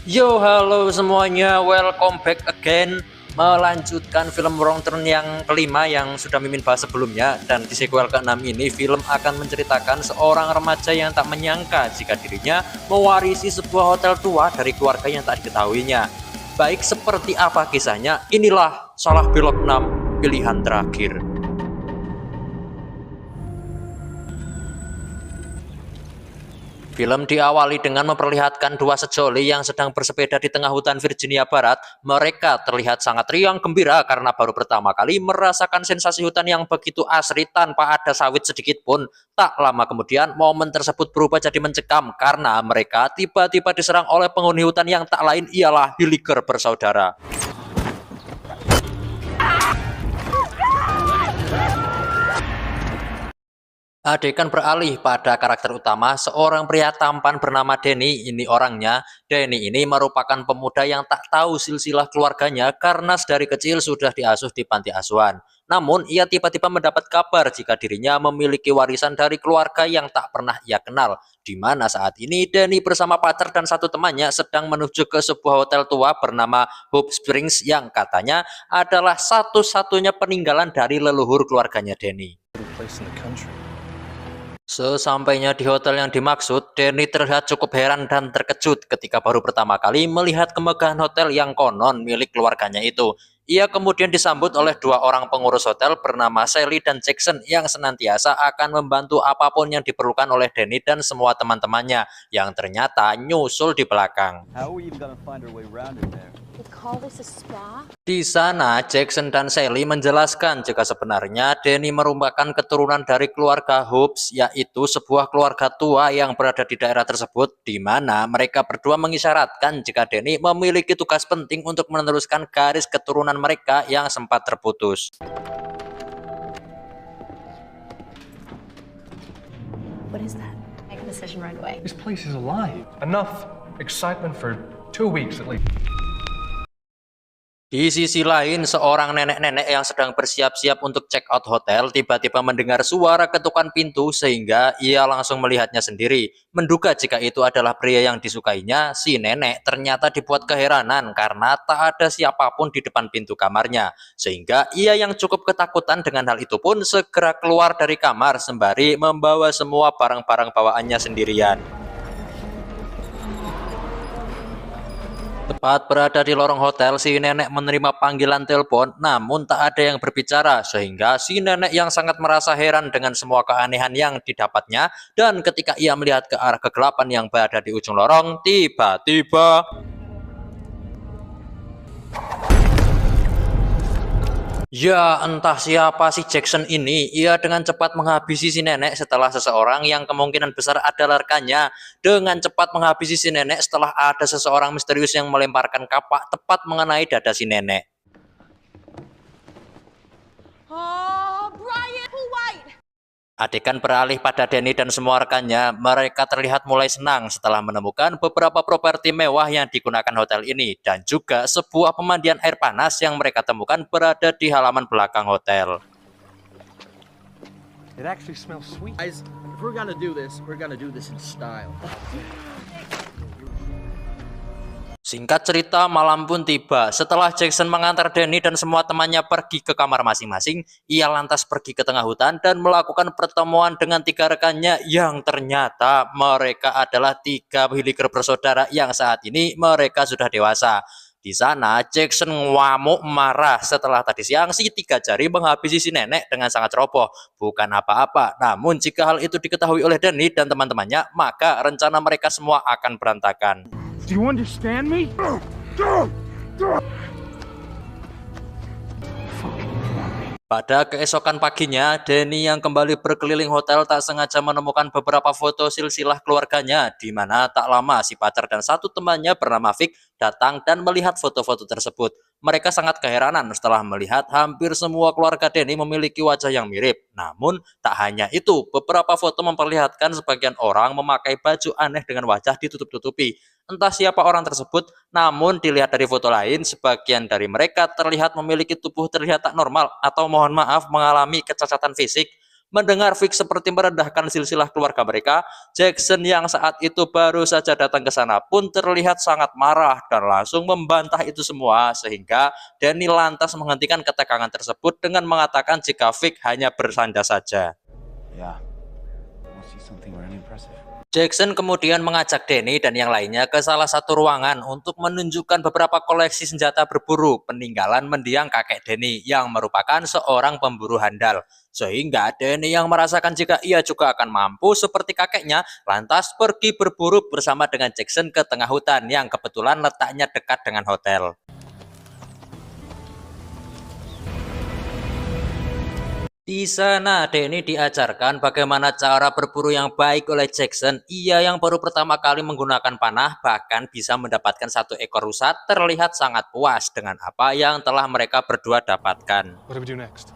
Yo, halo semuanya, welcome back again. Melanjutkan film Wrong Turn yang kelima yang sudah Mimin bahas sebelumnya. Dan di sequel ke-6 ini, film akan menceritakan seorang remaja yang tak menyangka jika dirinya mewarisi sebuah hotel tua dari keluarga yang tak diketahuinya. Baik seperti apa kisahnya, inilah Salah Belok 6, pilihan terakhir. Film diawali dengan memperlihatkan dua sejoli yang sedang bersepeda di tengah hutan Virginia Barat. Mereka terlihat sangat riang gembira karena baru pertama kali merasakan sensasi hutan yang begitu asri tanpa ada sawit sedikit pun. Tak lama kemudian, momen tersebut berubah jadi mencekam karena mereka tiba-tiba diserang oleh penghuni hutan yang tak lain ialah Hilliger bersaudara. Adegan beralih pada karakter utama, seorang pria tampan bernama Denny. Ini orangnya. Denny ini merupakan pemuda yang tak tahu silsilah keluarganya karena sedari kecil sudah diasuh di panti asuhan. Namun, ia tiba-tiba mendapat kabar jika dirinya memiliki warisan dari keluarga yang tak pernah ia kenal. Di mana saat ini Denny bersama pacar dan satu temannya sedang menuju ke sebuah hotel tua bernama Hope Springs yang katanya adalah satu-satunya peninggalan dari leluhur keluarganya Denny. Sesampainya di hotel yang dimaksud, Denny terlihat cukup heran dan terkejut ketika baru pertama kali melihat kemegahan hotel yang konon milik keluarganya itu. Ia kemudian disambut oleh dua orang pengurus hotel bernama Sally dan Jackson yang senantiasa akan membantu apapun yang diperlukan oleh Denny dan semua teman-temannya yang ternyata nyusul di belakang. Di sana, Jackson dan Sally menjelaskan jika sebenarnya Denny merupakan keturunan dari keluarga Hobbs, yaitu sebuah keluarga tua yang berada di daerah tersebut, di mana mereka berdua mengisyaratkan jika Denny memiliki tugas penting untuk meneruskan garis keturunan mereka yang sempat terputus. What is that? Make a decision right away. This place is alive. Enough excitement for 2 weeks at least. Di sisi lain, seorang nenek-nenek yang sedang bersiap-siap untuk check out hotel tiba-tiba mendengar suara ketukan pintu sehingga ia langsung melihatnya sendiri. Menduga jika itu adalah pria yang disukainya, si nenek ternyata dibuat keheranan karena tak ada siapapun di depan pintu kamarnya. Sehingga ia yang cukup ketakutan dengan hal itu pun segera keluar dari kamar sembari membawa semua barang-barang bawaannya sendirian. Tepat berada di lorong hotel, si nenek menerima panggilan telepon, namun tak ada yang berbicara, sehingga si nenek yang sangat merasa heran dengan semua keanehan yang didapatnya, dan ketika ia melihat ke arah kegelapan yang berada di ujung lorong, tiba-tiba ya, entah siapa si Jackson ini, ia dengan cepat menghabisi si nenek setelah seseorang yang kemungkinan besar adalah rekannya. Dengan cepat menghabisi si nenek setelah ada seseorang misterius yang melemparkan kapak tepat mengenai dada si nenek. Oh, Brian, White. Adegan beralih pada Denny dan semua rekannya. Mereka terlihat mulai senang setelah menemukan beberapa properti mewah yang digunakan hotel ini dan juga sebuah pemandian air panas yang mereka temukan berada di halaman belakang hotel. It actually smells sweet. Guys, if we're gonna do this, we're gonna do this in style. Singkat cerita, malam pun tiba. Setelah Jackson mengantar Denny dan semua temannya pergi ke kamar masing-masing, ia lantas pergi ke tengah hutan dan melakukan pertemuan dengan tiga rekannya yang ternyata mereka adalah tiga Hilliger bersaudara yang saat ini mereka sudah dewasa. Di sana, Jackson ngamuk marah setelah tadi siang si tiga jari menghabisi si nenek dengan sangat ceroboh. Bukan apa-apa, namun jika hal itu diketahui oleh Denny dan teman-temannya, maka rencana mereka semua akan berantakan. Do you understand me? Pada keesokan paginya, Denny yang kembali berkeliling hotel tak sengaja menemukan beberapa foto silsilah keluarganya, di mana tak lama si pacar dan satu temannya bernama Vic datang dan melihat foto-foto tersebut. Mereka sangat keheranan setelah melihat hampir semua keluarga Denny memiliki wajah yang mirip. Namun, tak hanya itu, beberapa foto memperlihatkan sebagian orang memakai baju aneh dengan wajah ditutup-tutupi. Entah siapa orang tersebut, namun dilihat dari foto lain, sebagian dari mereka terlihat memiliki tubuh terlihat tak normal atau mohon maaf mengalami kecacatan fisik. Mendengar Vic seperti merendahkan silsilah keluarga mereka, Jackson yang saat itu baru saja datang ke sana pun terlihat sangat marah dan langsung membantah itu semua, sehingga Danny lantas menghentikan ketegangan tersebut dengan mengatakan jika Vic hanya bersanda saja. Yeah. We'll see something really impressive. Jackson kemudian mengajak Danny dan yang lainnya ke salah satu ruangan untuk menunjukkan beberapa koleksi senjata berburu peninggalan mendiang kakek Danny yang merupakan seorang pemburu handal. Sehingga Danny yang merasakan jika ia juga akan mampu seperti kakeknya, lantas pergi berburu bersama dengan Jackson ke tengah hutan yang kebetulan letaknya dekat dengan hotel. Di sana, Danny diajarkan bagaimana cara berburu yang baik oleh Jackson. Ia yang baru pertama kali menggunakan panah, bahkan bisa mendapatkan 1 ekor rusa, terlihat sangat puas dengan apa yang telah mereka berdua dapatkan. What do we do next?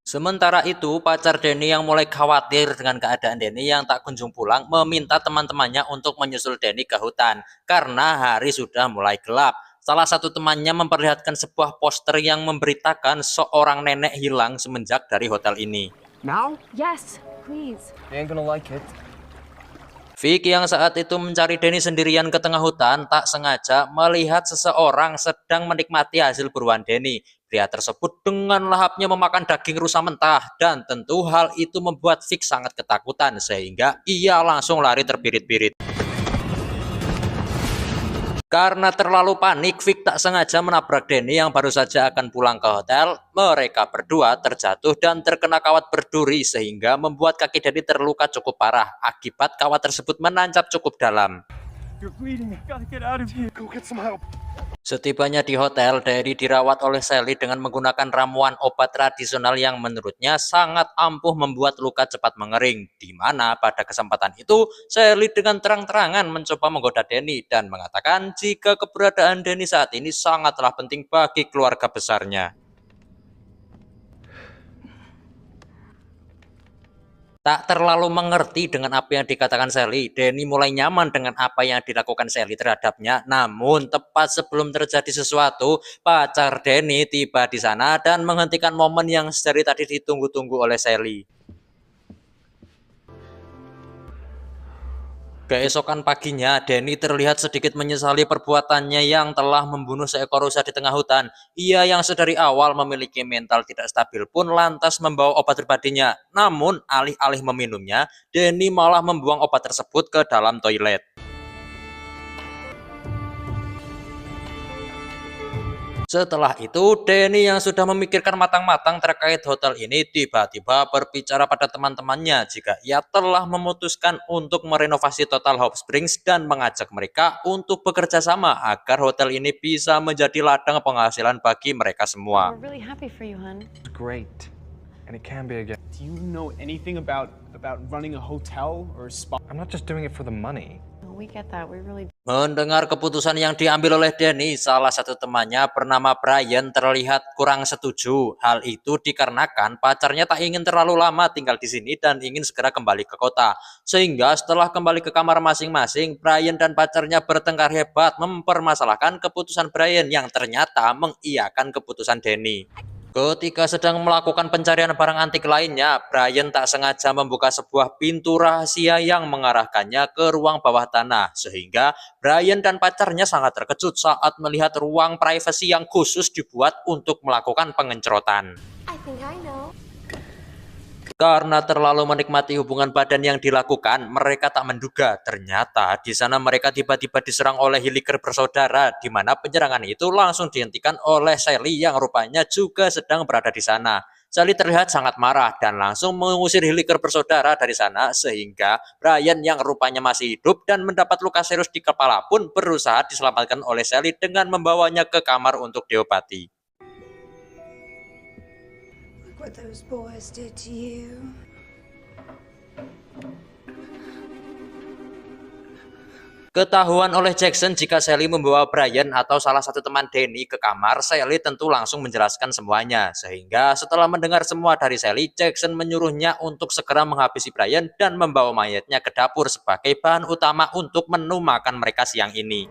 Sementara itu, pacar Danny yang mulai khawatir dengan keadaan Danny yang tak kunjung pulang, meminta teman-temannya untuk menyusul Danny ke hutan, karena hari sudah mulai gelap. Salah satu temannya memperlihatkan sebuah poster yang memberitakan seorang nenek hilang semenjak dari hotel ini. Now? Yes, please. You ain't gonna like it. Vic yang saat itu mencari Danny sendirian ke tengah hutan tak sengaja melihat seseorang sedang menikmati hasil buruan Danny. Pria tersebut dengan lahapnya memakan daging rusa mentah dan tentu hal itu membuat Vic sangat ketakutan sehingga ia langsung lari terbirit-birit. Karena terlalu panik, Vic tak sengaja menabrak Danny yang baru saja akan pulang ke hotel. Mereka berdua terjatuh dan terkena kawat berduri sehingga membuat kaki Danny terluka cukup parah akibat kawat tersebut menancap cukup dalam. You're bleeding. I gotta get out of here. Go get some help. Setibanya di hotel, Danny dirawat oleh Sally dengan menggunakan ramuan obat tradisional yang menurutnya sangat ampuh membuat luka cepat mengering. Di mana pada kesempatan itu, Sally dengan terang-terangan mencoba menggoda Danny dan mengatakan jika keberadaan Danny saat ini sangatlah penting bagi keluarga besarnya. Tak terlalu mengerti dengan apa yang dikatakan Sally, Danny mulai nyaman dengan apa yang dilakukan Sally terhadapnya. Namun tepat sebelum terjadi sesuatu, pacar Danny tiba di sana dan menghentikan momen yang dari tadi ditunggu-tunggu oleh Sally. Keesokan paginya, Danny terlihat sedikit menyesali perbuatannya yang telah membunuh seekor rusa di tengah hutan. Ia yang sedari awal memiliki mental tidak stabil pun lantas membawa obat pribadinya. Namun, alih-alih meminumnya, Danny malah membuang obat tersebut ke dalam toilet. Setelah itu, Danny yang sudah memikirkan matang-matang terkait hotel ini tiba-tiba berbicara pada teman-temannya jika ia telah memutuskan untuk merenovasi total Hope Springs dan mengajak mereka untuk bekerja sama agar hotel ini bisa menjadi ladang penghasilan bagi mereka semua. We're really happy for you, hon. It's great. And it can be again. Do you know anything about running a hotel or a spa? I'm not just doing it for the money. No, we get that. We really Mendengar keputusan yang diambil oleh Danny, salah satu temannya bernama Brian terlihat kurang setuju. Hal itu dikarenakan pacarnya tak ingin terlalu lama tinggal di sini dan ingin segera kembali ke kota. Sehingga setelah kembali ke kamar masing-masing, Brian dan pacarnya bertengkar hebat mempermasalahkan keputusan Brian yang ternyata mengiyakan keputusan Danny. Ketika sedang melakukan pencarian barang antik lainnya, Brian tak sengaja membuka sebuah pintu rahasia yang mengarahkannya ke ruang bawah tanah. Sehingga Brian dan pacarnya sangat terkejut saat melihat ruang privasi yang khusus dibuat untuk melakukan pengencrotan. I think I know. Karena terlalu menikmati hubungan badan yang dilakukan, mereka tak menduga ternyata di sana mereka tiba-tiba diserang oleh Hilliker bersaudara, di mana penyerangan itu langsung dihentikan oleh Sally yang rupanya juga sedang berada di sana. Sally terlihat sangat marah dan langsung mengusir Hilliker bersaudara dari sana, sehingga Brian yang rupanya masih hidup dan mendapat luka serius di kepala pun berusaha diselamatkan oleh Sally dengan membawanya ke kamar untuk diobati. What those boys did to you. Ketahuan oleh Jackson jika Sally membawa Brian atau salah satu teman Danny ke kamar, Sally tentu langsung menjelaskan semuanya. Sehingga setelah mendengar semua dari Sally, Jackson menyuruhnya untuk segera menghabisi Brian dan membawa mayatnya ke dapur sebagai bahan utama untuk menu makan mereka siang ini.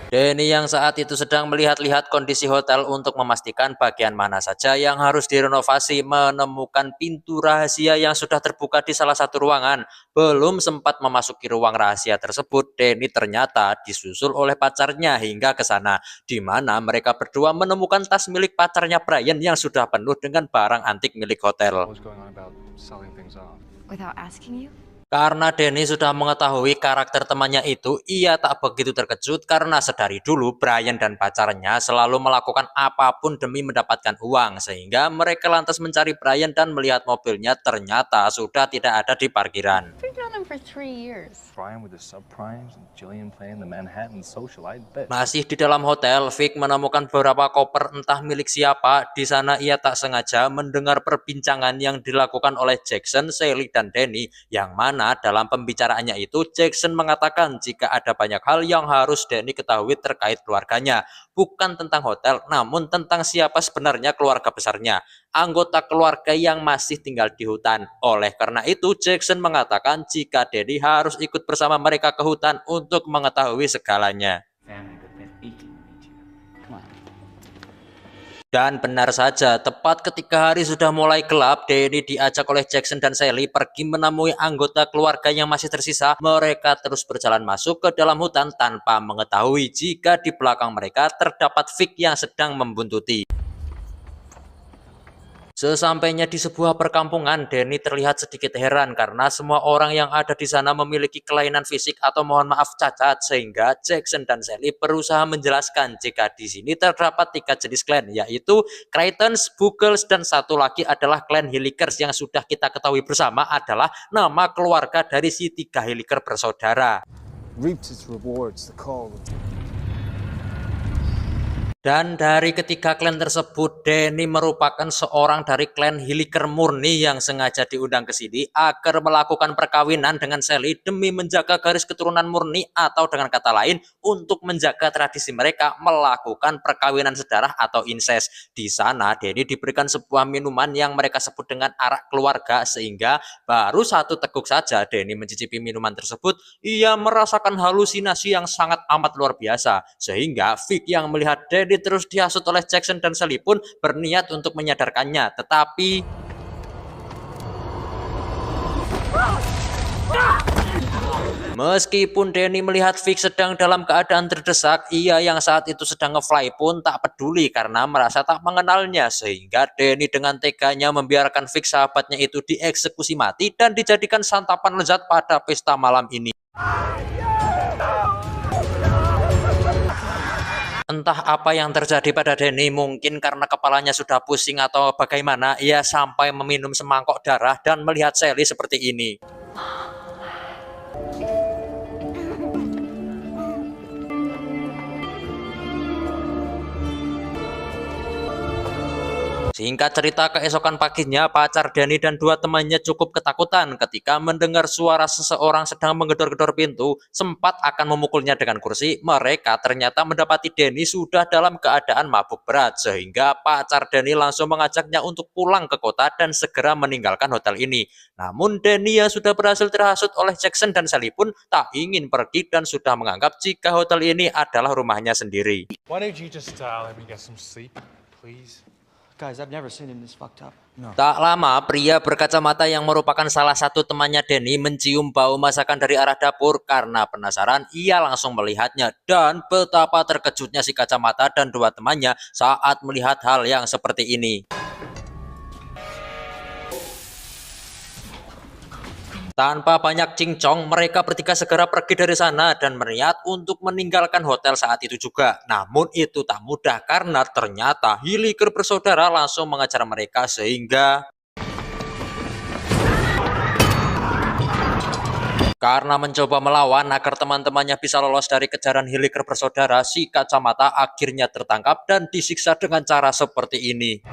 Denny yang saat itu sedang melihat-lihat kondisi hotel untuk memastikan bagian mana saja yang harus direnovasi, menemukan pintu rahasia yang sudah terbuka di salah satu ruangan. Belum sempat memasuki ruang rahasia tersebut, Denny ternyata disusul oleh pacarnya hingga ke sana, di mana mereka berdua menemukan tas milik pacarnya Brian yang sudah penuh dengan barang antik milik hotel. What was going on about selling things off? Without asking you? Karena Denny sudah mengetahui karakter temannya itu, ia tak begitu terkejut karena sedari dulu Brian dan pacarnya selalu melakukan apapun demi mendapatkan uang, sehingga mereka lantas mencari Brian dan melihat mobilnya ternyata sudah tidak ada di parkiran. We've known him for 3 years. Brian with the subprimes and Jillian playing the Manhattan social, I bet. Masih di dalam hotel, Vic menemukan beberapa koper entah milik siapa. Di sana ia tak sengaja mendengar perbincangan yang dilakukan oleh Jackson, Sally, dan Denny, yang mana dalam pembicaraannya itu Jackson mengatakan jika ada banyak hal yang harus Denny ketahui terkait keluarganya, bukan tentang hotel, namun tentang siapa sebenarnya keluarga besarnya, anggota keluarga yang masih tinggal di hutan. Oleh karena itu, Jackson mengatakan jika Denny harus ikut bersama mereka ke hutan untuk mengetahui segalanya. Family that's been aching to meet you. Come on. Dan benar saja, tepat ketika hari sudah mulai gelap, Denny diajak oleh Jackson dan Sally pergi menemui anggota keluarga yang masih tersisa. Mereka terus berjalan masuk ke dalam hutan tanpa mengetahui jika di belakang mereka terdapat Vic yang sedang membuntuti. Sesampainya di sebuah perkampungan, Denny terlihat sedikit heran karena semua orang yang ada di sana memiliki kelainan fisik atau mohon maaf cacat, sehingga Jackson dan Sally berusaha menjelaskan jika di sini terdapat 3 jenis klan, yaitu Cretans, Buggles, dan satu lagi adalah klan Hillikers yang sudah kita ketahui bersama adalah nama keluarga dari si 3 Hilliker bersaudara. Reaped its rewards, the call. Dan dari ketiga klan tersebut, Denny merupakan seorang dari klan Hilliker murni yang sengaja diundang ke sini agar melakukan perkawinan dengan Sally demi menjaga garis keturunan murni, atau dengan kata lain untuk menjaga tradisi mereka melakukan perkawinan sedarah atau incest. Di sana Denny diberikan sebuah minuman yang mereka sebut dengan arak keluarga, sehingga baru 1 teguk saja Denny mencicipi minuman tersebut, ia merasakan halusinasi yang sangat amat luar biasa, sehingga Vic yang melihat Denny terus dihasut oleh Jackson dan Sally pun berniat untuk menyadarkannya, tetapi meskipun Denny melihat Vic sedang dalam keadaan terdesak, ia yang saat itu sedang nge-fly pun tak peduli karena merasa tak mengenalnya, sehingga Denny dengan teganya membiarkan Vic sahabatnya itu dieksekusi mati dan dijadikan santapan lezat pada pesta malam ini. Entah apa yang terjadi pada Denny, mungkin karena kepalanya sudah pusing atau bagaimana, ia sampai meminum semangkok darah dan melihat Sally seperti ini. Singkat cerita, keesokan paginya pacar Denny dan 2 temannya cukup ketakutan ketika mendengar suara seseorang sedang menggedor-gedor pintu. Sempat akan memukulnya dengan kursi, mereka ternyata mendapati Denny sudah dalam keadaan mabuk berat, sehingga pacar Denny langsung mengajaknya untuk pulang ke kota dan segera meninggalkan hotel ini. Namun Denny yang sudah berhasil terhasut oleh Jackson dan Sally pun tak ingin pergi dan sudah menganggap jika hotel ini adalah rumahnya sendiri. Why don't you just let me get some sleep, please? Guys, I've never seen him this fucked up. Tak lama, pria berkacamata yang merupakan salah satu temannya Denny mencium bau masakan dari arah dapur. Karena penasaran, ia langsung melihatnya, dan betapa terkejutnya si kacamata dan 2 temannya saat melihat hal yang seperti ini. Tanpa banyak cincong, mereka bertiga segera pergi dari sana dan berniat untuk meninggalkan hotel saat itu juga. Namun itu tak mudah karena ternyata Hilliker bersaudara langsung mengejar mereka, sehingga karena mencoba melawan agar teman-temannya bisa lolos dari kejaran Hilliker bersaudara, si kacamata akhirnya tertangkap dan disiksa dengan cara seperti ini.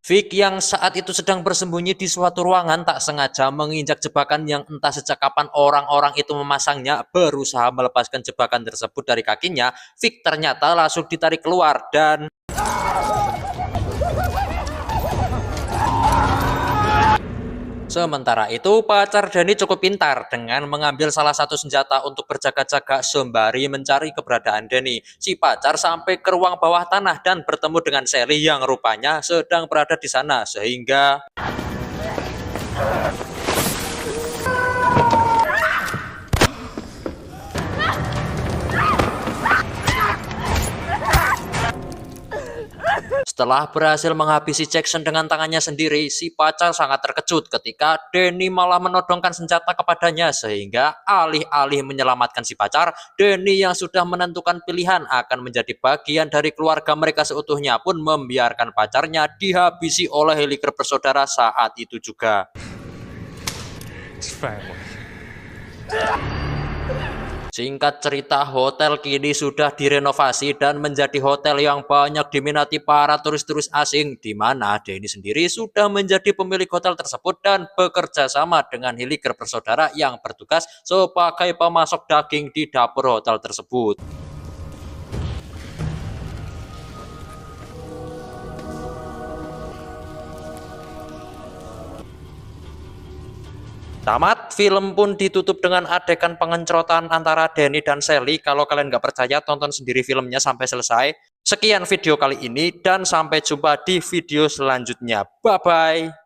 Vic yang saat itu sedang bersembunyi di suatu ruangan tak sengaja menginjak jebakan yang entah sejak kapan orang-orang itu memasangnya. Berusaha melepaskan jebakan tersebut dari kakinya, Vic ternyata langsung ditarik keluar dan Sementara itu, pacar Denny cukup pintar dengan mengambil salah satu senjata untuk berjaga-jaga sembari mencari keberadaan Denny. Si pacar sampai ke ruang bawah tanah dan bertemu dengan Sally yang rupanya sedang berada di sana, sehingga setelah berhasil menghabisi Jackson dengan tangannya sendiri, si pacar sangat terkejut ketika Denny malah menodongkan senjata kepadanya, sehingga alih-alih menyelamatkan si pacar, Denny yang sudah menentukan pilihan akan menjadi bagian dari keluarga mereka seutuhnya pun membiarkan pacarnya dihabisi oleh Heliker bersaudara saat itu juga. It's family. Singkat cerita, hotel kini sudah direnovasi dan menjadi hotel yang banyak diminati para turis-turis asing, di mana Denny sendiri sudah menjadi pemilik hotel tersebut dan bekerja sama dengan Heliker bersaudara yang bertugas sebagai pemasok daging di dapur hotel tersebut. Tamat, film pun ditutup dengan adegan pengencrotan antara Denny dan Sally. Kalau kalian nggak percaya, tonton sendiri filmnya sampai selesai. Sekian video kali ini dan sampai jumpa di video selanjutnya. Bye-bye.